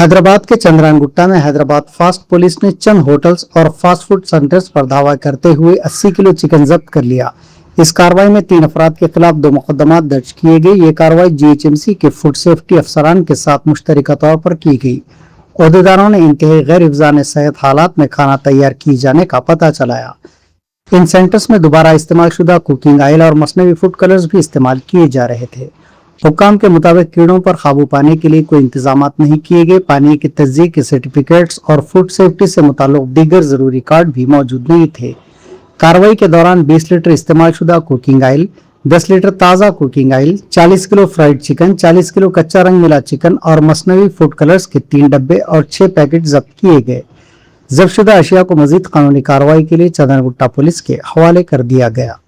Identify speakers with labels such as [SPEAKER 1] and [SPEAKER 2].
[SPEAKER 1] हैदराबाद के चंद्रायनगुट्टा में Hyderabad fast police ने चंद होटल्स और फास्ट फूड सेंटर्स पर धावा करते हुए 80 किलो चिकन जब्त कर लिया। इस कार्रवाई में 3 अफराद के खिलाफ 2 मुकदमात दर्ज किए गए। ये कार्रवाई जीएचएमसी के फूड सेफ्टी अफसरान के साथ मुश्तरका तौर पर की गई। अहदेदारों ने इंतहाई गैर हिफ्ज़ान सेहत हालात में खाना तैयार किए जाने का पता चलाया। इन सेंटर्स में दोबारा इस्तेमाल शुदा कुकिंग ऑयल और मसनवी फूड कलर्स भी इस्तेमाल किए जा रहे थे। हुक्काम के मुताबिक कीड़ों पर काबू पाने के लिए कोई इंतजामात नहीं किए गए। पानी की तस्दीक के सर्टिफिकेट्स और फूड सेफ्टी से मुताल्लिक दीगर जरूरी कार्ड भी मौजूद नहीं थे। कार्रवाई के दौरान 20 लीटर इस्तेमाल शुदा कुकिंग ऑयल, 10 लीटर ताज़ा cooking oil, 40 kilo fried chicken, 40 kilo कच्चा रंग मिला चिकन और मसनवी फूड कलर्स के 3 डब्बे और 6 पैकेट जब्त किए गए। जब्तशुदा अशिया को मजीद कानूनी कार्रवाई के लिए चंद्रायनगुट्टा पुलिस के हवाले कर दिया गया।